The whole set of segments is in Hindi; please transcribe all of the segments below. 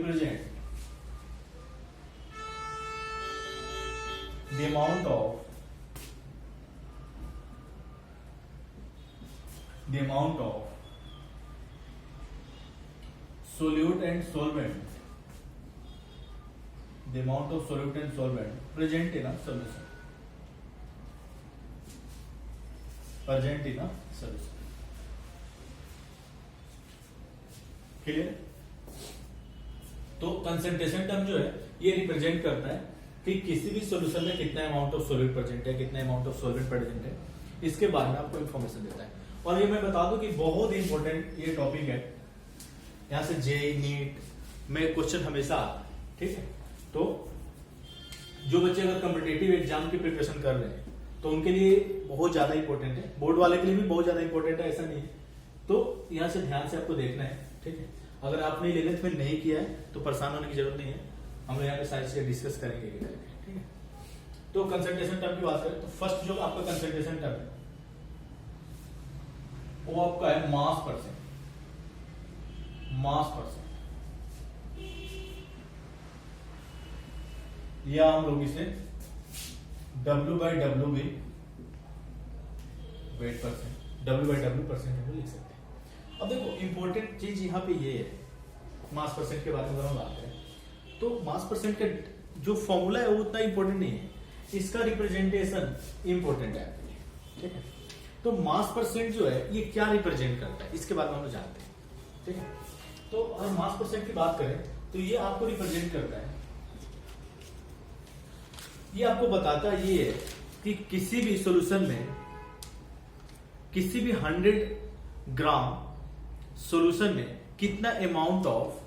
represent the amount of solute and solvent, the amount of solute and solvent present in a solution, clear? तो कंसंट्रेशन टर्म जो है ये रिप्रेजेंट करता है कि किसी भी सॉल्यूशन में कितना अमाउंट ऑफ सॉल्यूट प्रेजेंट है, कितना अमाउंट ऑफ सॉल्वेंट प्रेजेंट है, इसके बारे में आपको इन्फॉर्मेशन देता है। और ये मैं बता दूं कि बहुत ही इंपॉर्टेंट ये टॉपिक है, यहां से जेईई नीट में क्वेश्चन हमेशा आता है, ठीक है? तो जो बच्चे अगर कॉम्पिटिटिव एग्जाम की प्रिपरेशन कर रहे हैं तो उनके लिए बहुत ज्यादा इंपॉर्टेंट है, बोर्ड वाले के लिए भी बहुत ज्यादा इंपॉर्टेंट है, ऐसा नहीं है। तो यहां से ध्यान से आपको देखना है, ठीक है? अगर आपने 11th में नहीं किया है तो परेशान होने की जरूरत नहीं है, हम लोग यहाँ पे सारी चीजें डिस्कस करेंगे, ठीक है? तो कंसंट्रेशन टर्म की बात करें तो फर्स्ट जो आपका कंसंट्रेशन टर्म है वो आपका है मास परसेंट। या हम लोग इसे W/W भी वेट परसेंट, W/W परसेंट लिख सकते हैं। अब देखो इंपॉर्टेंट चीज यहाँ पे ये है, मास परसेंट के बारे में अगर हम बात करें तो मास परसेंट का जो फॉर्मूला है वो उतना इंपॉर्टेंट नहीं है, इसका रिप्रेजेंटेशन इंपॉर्टेंट है, ठीक है? तो मास परसेंट जो है ये क्या रिप्रेजेंट करता है इसके बारे में हम जानते हैं, ठीक है? तो अगर मास परसेंट की बात करें तो ये आपको रिप्रेजेंट करता है, ये आपको बताता है ये है कि किसी भी सॉल्यूशन में, किसी भी 100 ग्राम सॉल्यूशन में कितना अमाउंट ऑफ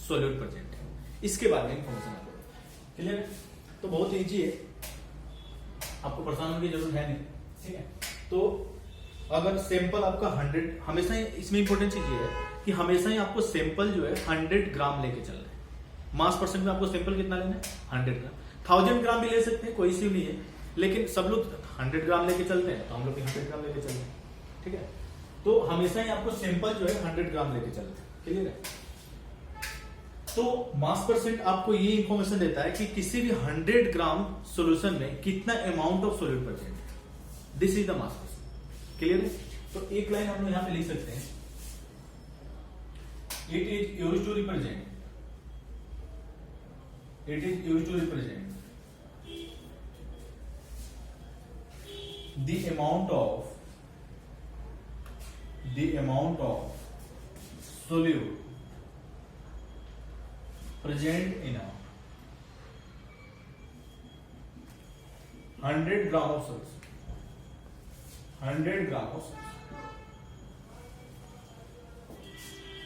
सॉल्यूट प्रेजेंट है, इसके बारे में इंफॉर्मेशन आपको क्लियर? तो बहुत इजी है, आपको परेशान होने की जरूरत है नहीं, ठीक है? तो अगर सैंपल आपका 100, हमेशा ही इसमें इंपॉर्टेंट चीज ये है कि हमेशा ही आपको सैंपल जो है 100 ग्राम लेके चलना है। मास परसेंट में आपको सैंपल कितना लेना है? 100 ग्राम। 1000 ग्राम भी ले सकते हैं, कोई इश्यू नहीं है, लेकिन सब लोग 100 ग्राम लेके चलते हैं तो हम लोग 100 ग्राम लेके चलते हैं, ठीक है? तो हमेशा ही आपको सैंपल जो है 100 ग्राम लेके चलते हैं, क्लियर है? तो मास परसेंट आपको ये इंफॉर्मेशन देता है कि किसी भी 100 ग्राम सॉल्यूशन में कितना अमाउंट ऑफ सॉल्यूट प्रेजेंट है, this is the mass percent, clear है? तो एक लाइन हम लोग यहां पे लिख सकते हैं, it is used to represent the amount of solute present in a 100 gram of solution, 100 gram of solution.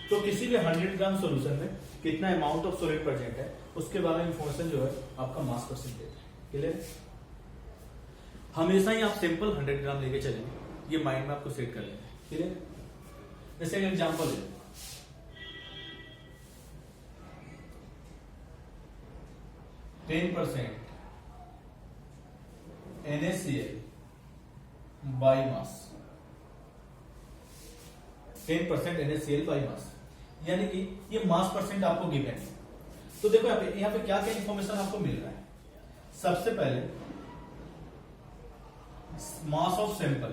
तो किसी भी 100 ग्राम सॉल्यूशन में कितना अमाउंट ऑफ सॉल्यूट प्रेजेंट है उसके बारे में इंफॉर्मेशन जो है आपका मास परसेंट देता है, क्लियर? हमेशा ही आप सैंपल 100 ग्राम लेके चलेंगे, ये माइंड में आपको सेट कर लेंगे, क्लियर? जैसे एक एग्जांपल ले, 10% NaCl by mass, 10% NaCl by mass, यानी कि ये मास परसेंट आपको गिवन है। तो देखो यहाँ पे क्या क्या इंफॉर्मेशन आपको मिल रहा है। सबसे पहले मास ऑफ सैंपल,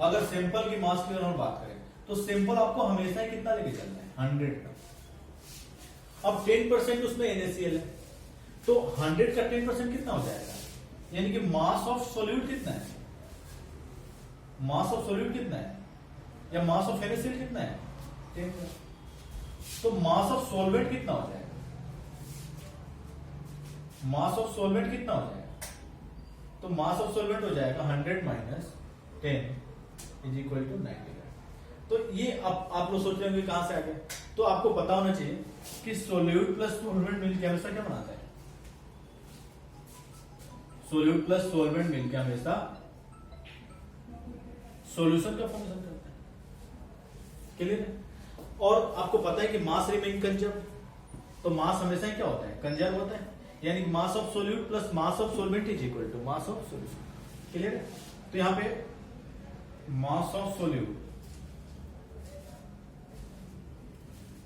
अगर सैंपल की मास की अगर हम बात करें तो सैंपल आपको हमेशा ही कितना लेके चलना है? 100 का। अब 10% उसमें NaCl है तो 100 का 10% कितना हो जाएगा? यानी कि मास ऑफ सॉल्यूट कितना है? मास ऑफ सॉल्यूट कितना है या मास ऑफ NaCl कितना है? 10%। तो मास ऑफ सॉल्वेंट कितना हो जाएगा? मास ऑफ सॉल्वेंट कितना हो जाएगा? तो मास ऑफ सॉल्वेंट हो जाएगा 100 माइनस 10 इज इक्वल टू 90। तो ये आप लोग सोच रहे होंगे कहां से आ गया? तो आपको पता होना चाहिए कि सोल्यूट प्लस सॉल्वेंट मिलकर हमेशा क्या बनाता है? सोल्यूट प्लस सॉल्वेंट मिलकर हमेशा सॉल्यूशन का फॉर्मेशन करता है, क्लियर है? और आपको पता है कि मास रिमेन कंजर्व, तो मास हमेशा क्या होता है? कंजर्व होता है, यानी mass of solute plus mass of solvent is equal to mass of solution, clear है? तो यहां पे mass of solute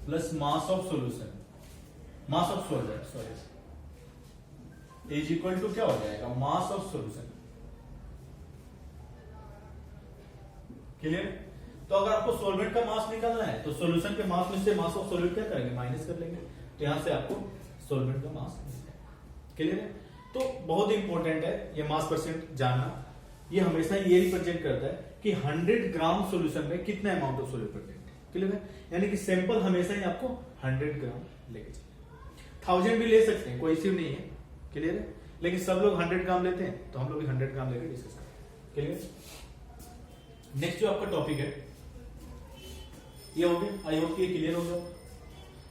plus mass of solution mass of solvent sorry is equal to क्या हो जाएगा, मास ऑफ सॉल्यूशन। क्लियर? तो अगर आपको सॉल्वेंट का मास निकालना है तो सॉल्यूशन के मास में से मास ऑफ सॉल्वेंट क्या करेंगे, माइनस कर लेंगे, तो यहां से आपको सॉल्वेंट का मास मिल जाएगा। क्लियर है? तो बहुत इंपॉर्टेंट है ये मास परसेंट जानना। ये हमेशा ये रिप्रेजेंट करता है कि 100 ग्राम सॉल्यूशन में कितना अमाउंट ऑफ सॉल्यूट प्रेजेंट है। क्लियर है? यानी कि सैंपल हमेशा ही आपको 100 ग्राम लेके चलिए। 1000 भी ले सकते हैं, कोई इश्यू नहीं है। क्लियर है? लेकिन सब लोग 100 ग्राम लेते हैं तो हम लोग भी 100 ग्राम लेकर डिस्कस करेंगे। क्लियर? नेक्स्ट जो आपका टॉपिक है ये हो गया, आई होप ये क्लियर हो गया।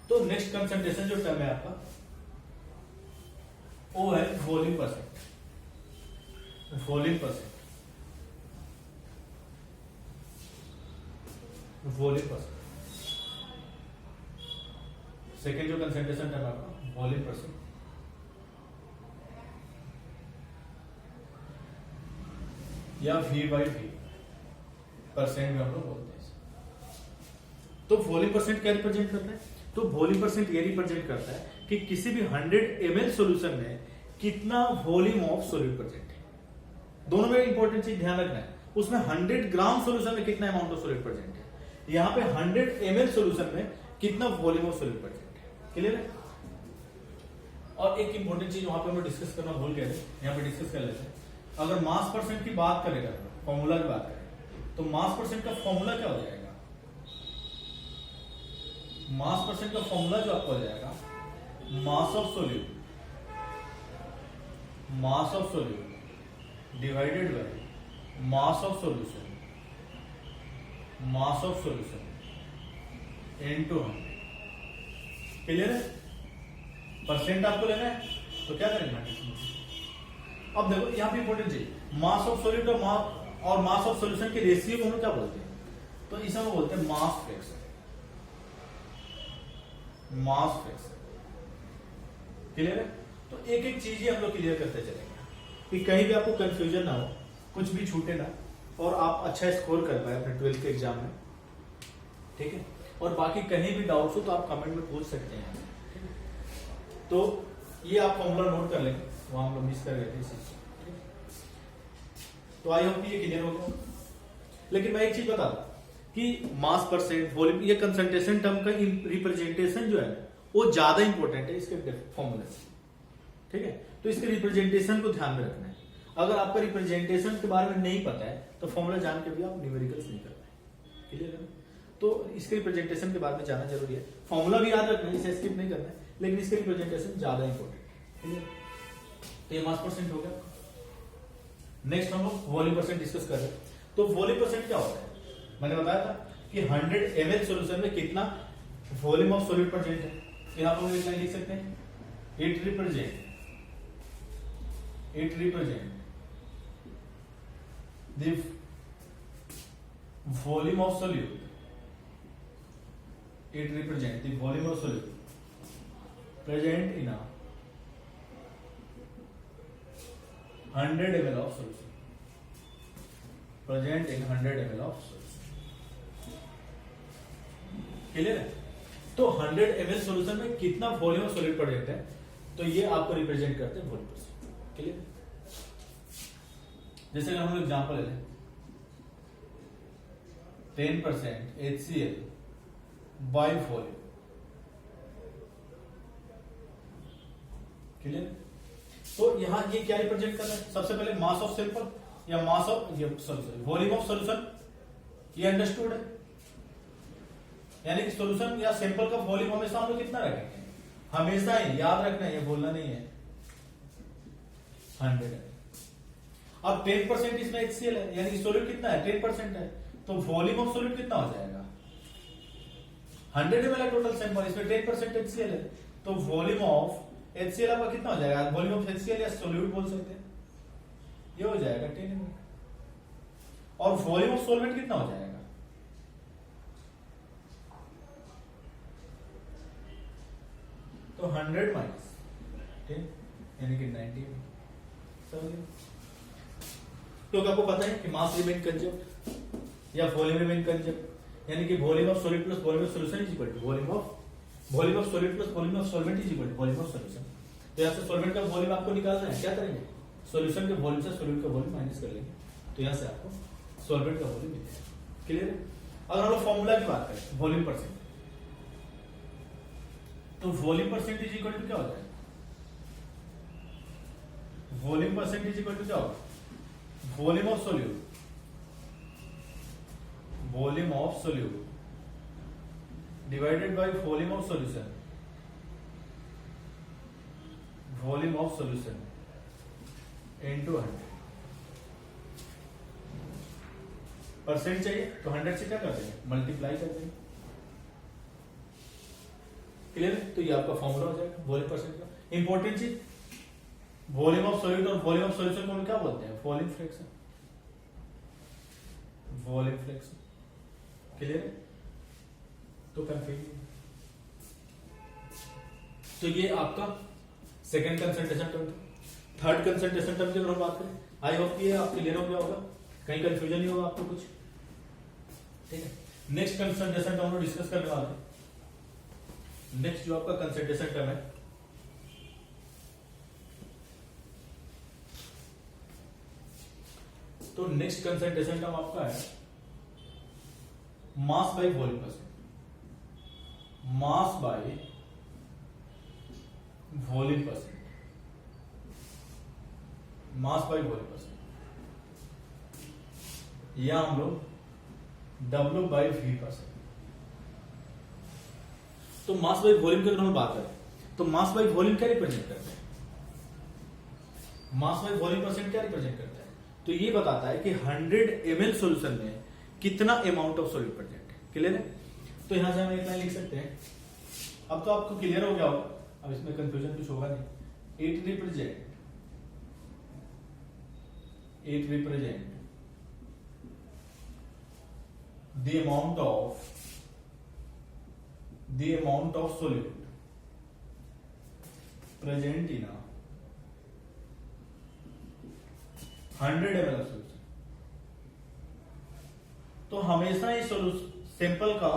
तो नेक्स्ट कंसंट्रेशन जो टर्म है आपका वो है volume percent. Volume percent, volume percent. Second जो कंसंट्रेशन टर्म है आपका वॉल्यूम परसेंट। या V/V परसेंट में हम लोग बोलते हैं। तो वॉल्यूम परसेंट क्या रिप्रेजेंट करता है, तो वॉल्यूम परसेंट ये रिप्रेजेंट करता है कि किसी भी 100 ml सॉल्यूशन में कितना वॉल्यूम ऑफ सॉल्यूट प्रेजेंट है। दोनों में इंपॉर्टेंट चीज ध्यान रखना है, उसमें 100 ग्राम सॉल्यूशन में कितना अमाउंट ऑफ सॉल्यूट प्रेजेंट है, यहाँ पे 100 ml सॉल्यूशन में कितना वॉल्यूम ऑफ सॉल्यूट प्रेजेंट है। क्लियर है? और एक इंपॉर्टेंट चीज वहां पे हम डिस्कस करना भूल गए थे, यहाँ पे डिस्कस कर लेते हैं। अगर मास परसेंट की बात करेगा, फॉर्मूला की बात करें, तो मास परसेंट का फॉर्मूला क्या हो जाएगा, मास परसेंट का फॉर्मूला जो आपको हो जाएगा mass of solute, mass of solute divided by mass of solution, mass of solution into 100। Clear है? परसेंट आपको लेना है तो क्या करेंगे, अब देखो यहां पे इंपॉर्टेंट चीज, मास ऑफ सॉल्यूट और मास ऑफ सॉल्यूशन के रेशियो को हम क्या बोलते हैं, तो इसे हम बोलते हैं mass fraction. Mass fraction. Clear है? तो एक एक चीज ही हम लोग क्लियर करते चलेंगे कि कहीं भी आपको कंफ्यूजन ना हो, कुछ भी छूटे ना, और आप अच्छा स्कोर कर पाए अपने 12th के एग्जाम में। ठीक है? और बाकी कहीं भी डाउट्स हो तो आप कमेंट में पूछ सकते हैं। तो ये आप फॉर्मूला नोट कर लेंगे, वहां हम लोग मिस कर गए थे इसी चीज। तो आई होप ये क्लियर हो गया। लेकिन मैं एक चीज बता दूं कि मास परसेंट, वॉल्यूम, ये कंसंट्रेशन टर्म का रिप्रेजेंटेशन जो है वो ज्यादा इंपॉर्टेंट है इसके फॉर्मूले से। ठीक है? तो इसके रिप्रेजेंटेशन को ध्यान में रखना है। अगर आपका रिप्रेजेंटेशन के बारे में नहीं पता है तो फॉर्मूला जान के भी आप न्यूमेरिकल्स नहीं कर पाए। क्लियर है? तो इसके रिप्रेजेंटेशन के बारे में जानना जरूरी है। फॉर्मूला भी याद रखना है, इसे स्किप नहीं करना है, लेकिन इसके रिप्रेजेंटेशन ज्यादा इंपॉर्टेंट है। क्लियर? तो ये मास परसेंट हो गया। नेक्स्ट हम लोग वॉल्यूम परसेंट डिस्कस कर रहे हैं। तो वॉल्यूम परसेंट क्या होता है, मैंने बताया था कि 100 ml सॉल्यूशन में कितना वॉल्यूम ऑफ सॉल्यूट प्रेजेंट है। यहां पर एक लाइन लिख सकते हैं, it represent the volume of solute, it represent the volume of solute present in 100 ml of solution, present in 100 ml of solution। Clear है? तो 100 ml सॉल्यूशन में कितना वॉल्यूम ऑफ सॉल्यूट प्रेजेंट है, तो ये आपको रिप्रेजेंट करते हैं वॉल्यूम परसेंट। क्लियर? जैसे हम लोग एग्जांपल ले लें, 10% HCl बाय वॉल्यूम। क्लियर? तो यहां ये क्या रिप्रेजेंट कर रहा है, सबसे पहले मास ऑफ सैंपल या mass of volume of solution, ये अंडरस्टूड है। यानी कि सॉल्यूशन या सैंपल का वॉल्यूम हमेशा हम लोग कितना रखेंगे, हमेशा ही याद रखना है, ये बोलना नहीं है, 100 है। अब 10% इसमें HCl है, यानी कि सॉल्यूट कितना है, 10% है, तो वॉल्यूम ऑफ सॉल्यूट कितना हो जाएगा, 100 ml है टोटल सैंपल, इसमें 10% HCl है, तो वॉल्यूम ऑफ HCl आपका कितना हो जाएगा, वॉल्यूम ऑफ HCl या सॉल्यूट बोल सकते हैं, ये हो जाएगा 10 ml। और वॉल्यूम ऑफ सॉल्वेंट कितना हो जाएगा, तो 100 माइनस 10 यानी कि 90 ml। क्योंकि आपको पता है कि मास रिमेन कंजर्व्ड या वॉल्यूम रिमेन कंजर्व्ड, यानी कि volume of solid plus volume of solution is equal to volume of volume of solid plus volume of solvent is equal to volume of solution. तो यहाँ से सॉल्वेंट का वॉल्यूम आपको निकालना है, क्या करेंगे, सॉल्यूशन के वॉल्यूम से सॉल्वेंट का वॉल्यूम माइनस कर लेंगे, तो यहाँ से आपको सॉल्वेंट का वॉल्यूम मिलेगा। क्लियर है। अगर हम लोग फॉर्मूला की बात करें वॉल्यूम परसेंट, तो volume percent is equal to क्या होता है, volume percent is equal to क्या होगा, volume of solute, volume of solute divided by volume of solution, volume of solution into 100। Percent चाहिए तो 100 से क्या कर देंगे, मल्टीप्लाई कर देंगे। क्लियर है। तो ये आपका फॉर्मूला हो जाएगा वॉल्यूम परसेंट का। इंपॉर्टेंट चीज, वॉल्यूम ऑफ सॉलिड और वॉल्यूम ऑफ सॉल्यूशन को हम क्या बोलते हैं, volume fraction, volume fraction. Clear है। तो कंफ्यूजन, तो ये आपका second concentration term. Third concentration term की अगर हम बात करें, आई होप ये आपके क्लियर हो गया होगा, कहीं कंफ्यूजन नहीं होगा आपको कुछ। ठीक है। नेक्स्ट कंसंट्रेशन टर्म हम डिस्कस करने वाले हैं। नेक्स्ट जो आपका कंसंट्रेशन टर्म है, तो नेक्स्ट कंसंट्रेशन टर्म आपका है mass by volume percent, mass by volume percent, mass by volume percent, या हम लोग W बाई V परसेंट। तो मास बाई वॉल्यूम की अगर हम बात करें तो मास बाई वॉल्यूम क्या रिप्रेजेंट करते हैं, मास बाई वॉल्यूम परसेंट क्या रिप्रेजेंट करता है, तो ये बताता है कि 100 ml सॉल्यूशन में कितना अमाउंट ऑफ सॉल्यूट प्रेजेंट है। क्लियर है। तो यहां से हम एक लाइन लिख सकते हैं। अब तो आपको क्लियर हो गया होगा, अब इसमें कंफ्यूजन कुछ होगा नहीं। It represent the amount of solute present in a 100 ml of solution। तो हमेशा ही सैंपल का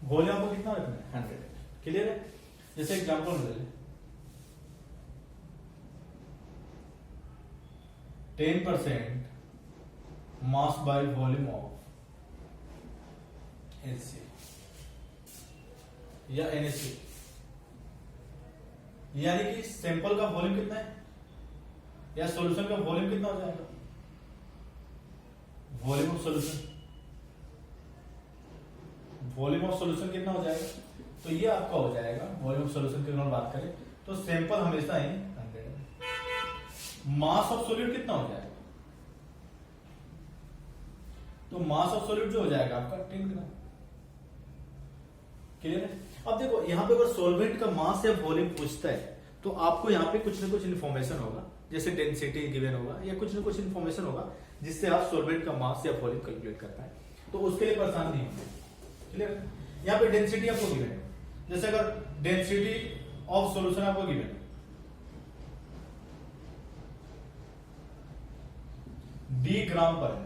वॉल्यूम को कितना रखना है, 100। क्लियर है। जैसे एग्जांपल ले लें, 10% mass by volume of NaCl या NaCl, यानी कि सैंपल का वॉल्यूम कितना है या सॉल्यूशन का वॉल्यूम कितना हो जाएगा, volume of solution, volume of solution कितना हो जाएगा, तो ये आपका हो जाएगा वॉल्यूम ऑफ सॉल्यूशन की अगर बात करें तो सैंपल हमेशा ही 100 है। मास ऑफ सॉल्यूट कितना हो जाएगा, तो मास ऑफ सॉल्यूट जो हो जाएगा आपका 10 ग्राम। क्लियर है। अब देखो यहां पे अगर सॉल्वेंट का मास या वॉल्यूम पूछता है तो आपको यहां पे कुछ ना कुछ इन्फॉर्मेशन होगा, जैसे डेंसिटी गिवन होगा या कुछ ना कुछ इन्फॉर्मेशन होगा जिससे आप सॉल्वेंट का मास या वॉल्यूम कैलकुलेट कर पाए, तो उसके लिए परेशान नहीं होंगे। क्लियर है। यहां पे डेंसिटी आपको गिवन है, जैसे अगर डेंसिटी ऑफ सॉल्यूशन आपको गिवन है D ग्राम पर ml।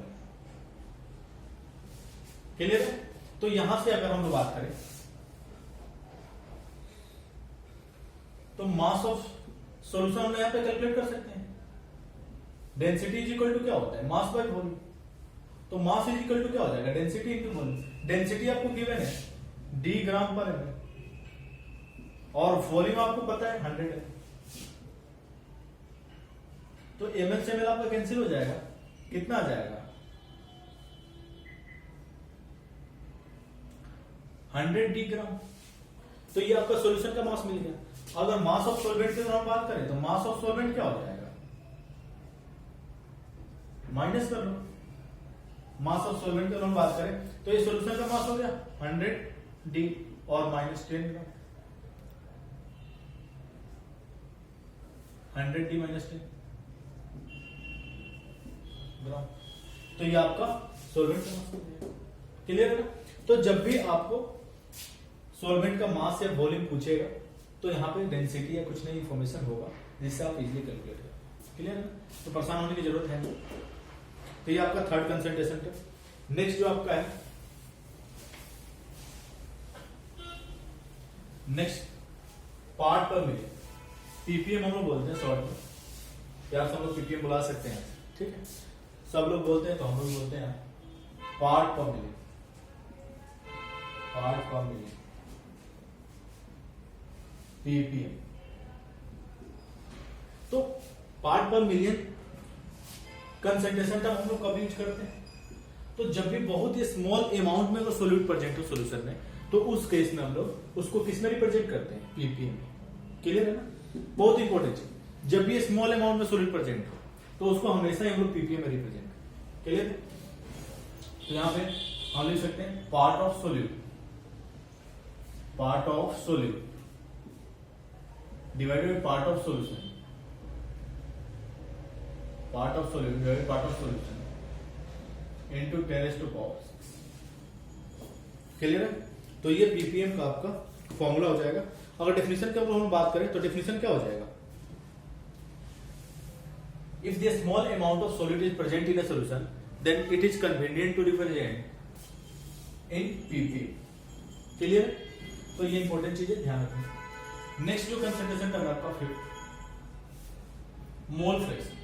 क्लियर है। तो यहां से अगर हम लोग बात करें तो मास ऑफ सॉल्यूशन हम यहां पे कैलकुलेट कर सकते हैं। डेंसिटी इज इक्वल टू क्या होता है, मास बाय वॉल्यूम। तो मास इज इक्वल टू क्या हो जाएगा, डेंसिटी इंटू वॉल्यूम। डेंसिटी आपको गिवन है D ग्राम पर ml और वॉल्यूम आपको पता है 100 है। तो ml से ml आपका कैंसिल हो जाएगा, कितना आ जाएगा 100 D ग्राम। तो ये आपका सॉल्यूशन का मास मिल गया। अगर मास ऑफ सॉल्वेंट की हम बात करें तो मास ऑफ सॉल्वेंट क्या हो जाएगा, माइनस कर लो। मास ऑफ सॉल्वेंट की हम बात करें तो ये सॉल्यूशन का मास हो गया 100 D और माइनस 10 ग्राम, 100 D माइनस 10 ग्राम। तो ये आपका सॉल्वेंट का मास हो गया। क्लियर है। तो जब भी आपको सॉल्वेंट का मास या वॉल्यूम पूछेगा तो यहाँ पे डेंसिटी या कुछ नई इंफॉर्मेशन होगा जिससे आप इजीली कैलकुलेट करें। क्लियर है। तो परेशान होने की जरूरत है नहीं। तो ये आपका थर्ड कंसंट्रेशन है। नेक्स्ट जो आपका है नेक्स्ट पार्ट पर मिलियन, पीपीएम हम लोग बोलते हैं शॉर्ट में, या सब लोग पीपीएम बुला सकते हैं, ठीक है। सब लोग बोलते हैं तो हम लोग बोलते हैं पार्ट पर मिलियन, पार्ट पर मिलियन पीपीएम। तो पार्ट पर मिलियन कंसंट्रेशन टर्म हम लोग कब यूज करते हैं? तो जब भी बहुत ही स्मॉल अमाउंट में अगर सोल्यूट प्रेजेंट हो सोल्यूशन में, तो उस केस में हम लोग उसको किस में रिप्रेजेंट करते हैं? पीपीएम में। क्लियर है ना? बहुत इंपॉर्टेंट चीज, जब भी स्मॉल अमाउंट में सोल्यूट प्रेजेंट हो तो उसको हमेशा ही हम लोग पीपीएम में रिप्रेजेंट करें। क्लियर? तो यहां पे हम लिख सकते हैं part of solute, part of solute divided by part of solution, part of solute divided part of solution into 10⁻⁶। Clear है? तो ये पीपीएम का आपका फॉर्मूला हो जाएगा। अगर डेफिनेशन की हम बात करें तो डेफिनेशन क्या हो जाएगा? If the small amount of solute is present in a solution then it is convenient to represent in PPM. Clear? तो ये इंपॉर्टेंट चीज है, ध्यान रखना। नेक्स्ट जो कंसंट्रेशन टर्म आपका फिर मोल फ्रैक्शन,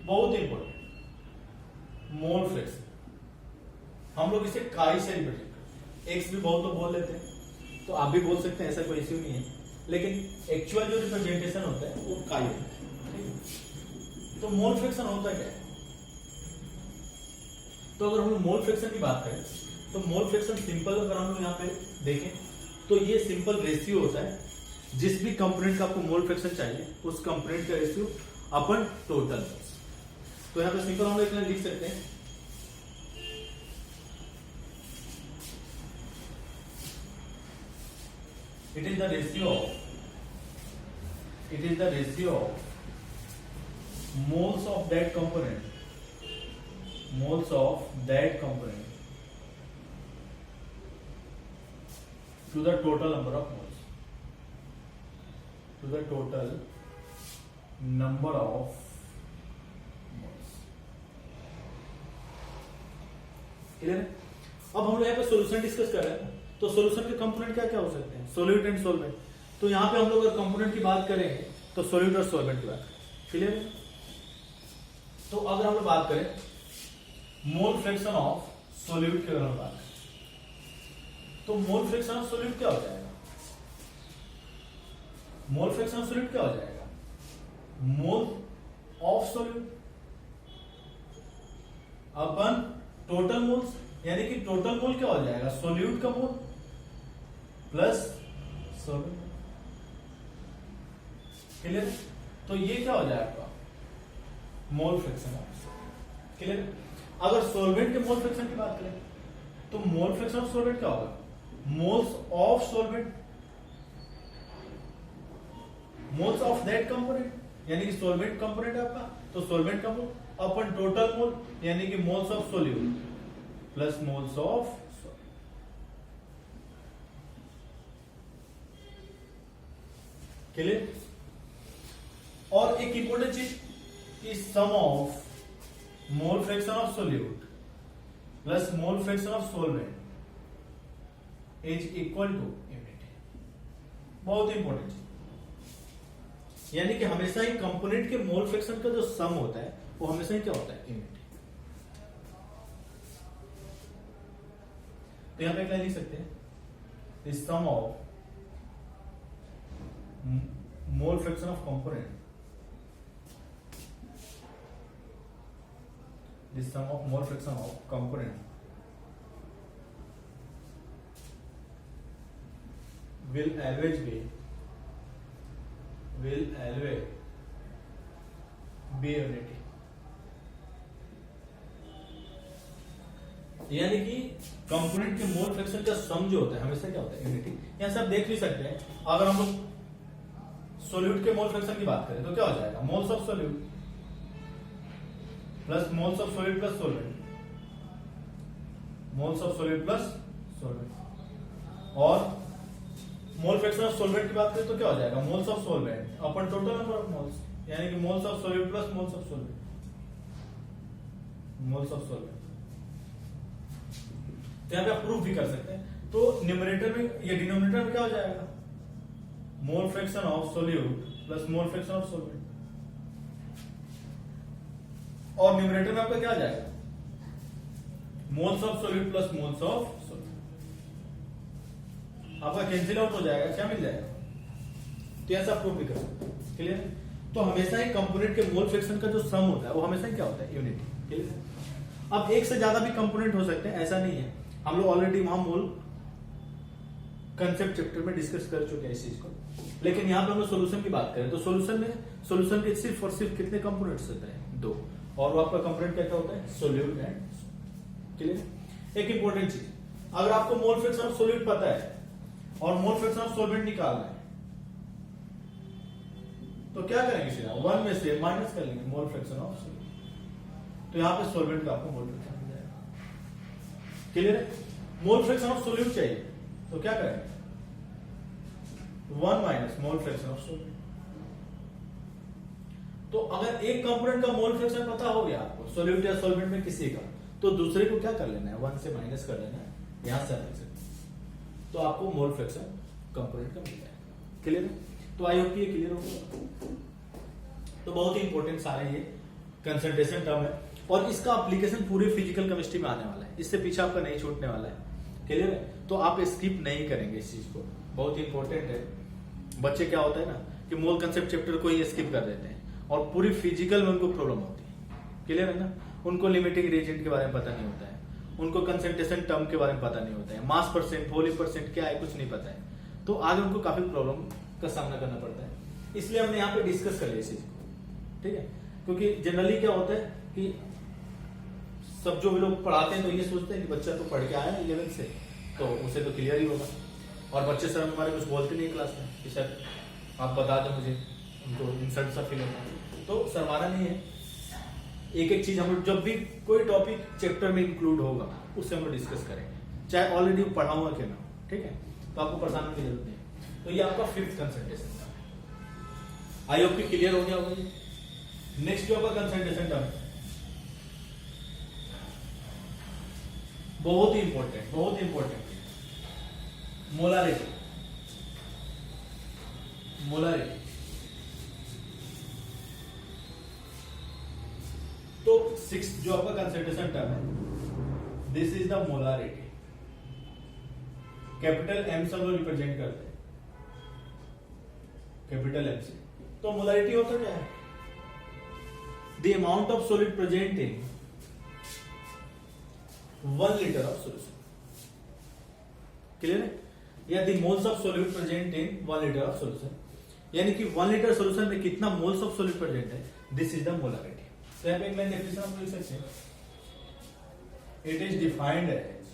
बहुत इंपॉर्टेंट। मोल फ्रैक्शन हम लोग इसे काई से रिप्रेजेंट करते हैं। एक्स भी बहुत लोग बोल लेते हैं, तो आप भी बोल सकते हैं, ऐसा कोई इश्यू नहीं है, लेकिन एक्चुअल जो रिप्रेजेंटेशन होता है वो काई होता है। तो मोल फ्रैक्शन होता क्या है? तो अगर हम लोग मोल फ्रैक्शन की बात करें तो मोल फ्रैक्शन सिंपल अगर हम लोग यहाँ पे देखें तो ये सिंपल रेशियो होता है, जिस भी कंपोनेंट का आपको मोल फ्रैक्शन चाहिए उस कंपोनेंट का रेशियो अपन टोटल। तो यहाँ पे सिंपल हम लोग इतना लिख सकते हैं, it is the ratio of moles of that component to the total number of moles, to the total number of moles। Clear है? अब हम लोग यहाँ पे सॉल्यूशन डिस्कस कर रहे हैं, तो सॉल्यूशन के कंपोनेंट क्या क्या हो सकते हैं? Solute and solvent. तो यहाँ पे हम लोग अगर कंपोनेंट की बात करेंगे तो सॉल्यूट और सॉल्वेंट की बात करें। क्लियर? तो अगर हम लोग बात करें मोल फ्रैक्शन ऑफ सॉल्यूट की, अगर हम बात करें तो मोल फ्रैक्शन ऑफ सॉल्यूट क्या हो जाएगा? मोल फ्रैक्शन ऑफ सॉल्यूट क्या हो जाएगा? Mole of solute upon total moles, यानी कि टोटल मोल क्या हो जाएगा? सॉल्यूट का मोल प्लस सॉल्वेंट। क्लियर? तो ये क्या हो जाएगा? मोल फ्रैक्शन ऑफ। क्लियर? अगर सॉल्वेंट के मोल फ्रैक्शन की बात करें तो मोल फ्रैक्शन ऑफ सॉल्वेंट क्या होगा? Moles of solvent, moles of that component, यानी कि सॉल्वेंट कंपोनेंट आपका, तो सॉल्वेंट का मोल अपन टोटल मोल, यानी कि moles of solute plus moles of. Clear? और एक इंपॉर्टेंट चीज कि sum of mole fraction of solute plus mole fraction of solvent is equal to unity. बहुत इंपॉर्टेंट चीज, यानी कि हमेशा ही कंपोनेंट के मोल फ्रैक्शन का जो सम होता है वो हमेशा ही क्या होता है? यूनिटी। तो यहां पे क्या लिख सकते हैं? The sum of mole fraction of component, the sum of mole fraction of component will always be unity। यानी कि कंपोनेंट के मोल फ्रैक्शन का सम जो होता है हमेशा क्या होता है? यूनिटी। यहां से आप देख भी सकते हैं, अगर हम लोग सॉल्यूट के मोल फ्रैक्शन की बात करें तो क्या हो जाएगा? Moles of solute plus moles of solute plus solvent, moles of solute plus solvent. और मोल फ्रैक्शन ऑफ सॉल्वेंट की बात करें तो क्या हो जाएगा? Moles of solvent upon total number of moles, यानी कि moles of solute plus moles of solvent, moles of solvent. तो यहां पे आप प्रूफ भी कर सकते हैं। तो न्यूमरेटर में या डिनोमिनेटर में क्या हो जाएगा? मोल fraction of solute plus mole fraction of solvent, और न्यूमरेटर में आपका क्या आ जाएगा, moles of solute plus moles of solvent, आपका कैंसिल आउट हो जाएगा, क्या मिल जाएगा, तो ऐसा प्रूव भी कर सकते हैं। क्लियर है? तो हमेशा ही कंपोनेंट के मोल फ्रैक्शन का जो सम होता है वो हमेशा ही क्या होता है, यूनिटी। क्लियर है? अब एक से ज्यादा भी कंपोनेंट हो सकते हैं, ऐसा नहीं है, हम लोग ऑलरेडी वहां मोल कंसेप्ट चैप्टर में डिस्कस कर चुके हैं इस चीज को, लेकिन यहाँ पे हम लोग सोल्यूशन की बात करें तो सोल्यूशन के सिर्फ और सिर्फ कितने कंपोनेंट्स होते हैं, 2, और वो आपका कंपोनेंट क्या होता है, सोल्यूट एंड। क्लियर? एक इंपॉर्टेंट चीज, अगर आपको मोल फ्रैक्शन ऑफ सोल्यूट पता है और मोल फ्रैक्शन ऑफ सॉल्वेंट निकालना है तो क्या करेंगे, सीधा 1 में से माइनस कर लेंगे मोल फ्रैक्शन ऑफ सोल्यूट, तो यहाँ पे सॉल्वेंट का आपको मोल फ्रैक्शन मिल जाएगा। क्लियर है? मोल फ्रैक्शन ऑफ सोल्यूट चाहिए तो क्या करेंगे, 1 माइनस मोल फ्रैक्शन ऑफ सोल्वेंट। तो अगर एक कंपोनेंट का मोल फ्रैक्शन पता हो गया आपको सोल्यूट या सॉल्वेंट में किसी का, तो दूसरे को क्या कर लेना है, 1 से माइनस कर लेना है, यहां से तो आपको मोल फ्रैक्शन कंपोनेंट का मिल जाएगा। क्लियर है? तो आई होप ये क्लियर होगा। तो बहुत ही इंपॉर्टेंट सारे ये कंसंट्रेशन टर्म है और इसका एप्लीकेशन पूरे फिजिकल केमिस्ट्री में आने वाला है, इससे पीछे आपका नहीं छूटने वाला है। क्लियर है? तो आप स्किप नहीं करेंगे इस चीज को, बहुत ही इंपॉर्टेंट है। बच्चे क्या होता है ना कि मोल कंसेप्ट चैप्टर को ही स्किप कर देते हैं और पूरी फिजिकल में उनको प्रॉब्लम होती है। क्लियर है ना? उनको लिमिटिंग रिएजेंट के बारे में पता नहीं होता है, उनको कंसंट्रेशन टर्म के बारे में पता नहीं होता है, मास परसेंट, वॉल्यूम परसेंट क्या है कुछ नहीं पता है, तो आज उनको काफी प्रॉब्लम का सामना करना पड़ता है। इसलिए हमने यहाँ पे डिस्कस कर लिया इस चीज को, ठीक है? क्योंकि जनरली क्या होता है कि सब जो भी लोग पढ़ाते हैं तो ये सोचते हैं कि बच्चा तो पढ़ के आया 11 से तो उसे तो क्लियर ही होगा, और बच्चे सर हमारे कुछ बोलते नहीं क्लास में कि सर आप बता दें मुझे, उनको इंसल्ट सा फील होता है। तो सर हमारा नहीं है, एक एक चीज हम लोग जब भी कोई टॉपिक चैप्टर में इंक्लूड होगा उससे हम लोग डिस्कस करेंगे, चाहे ऑलरेडी पढ़ा हुआ क्यों ना, ठीक है? तो आपको परेशान होने की जरूरत नहीं है। तो ये आपका 5th concentration term, I hope clear हो गया होगा। नेक्स्ट जो आपका कंसंट्रेशन टर्म बहुत ही इंपॉर्टेंट मोलारिटी। तो 6th जो आपका कंसंट्रेशन टर्म है, this is the molarity. Capital M से हम लोग रिप्रेजेंट करते हैं, कैपिटल एम से। तो मोलारिटी होता क्या है, the amount of solid present in 1 litre of solution. Clear है? या the moles of solute present in 1 litre of solution, यानी कि 1 लीटर सोल्यूशन में कितना मोल्स ऑफ सॉल्यूट प्रेजेंट है, दिस इज द मोलारिटी। तो यहां पे एक लाइन डेफिनेशन आप लिख सकते हैं, इट इज डिफाइंड एज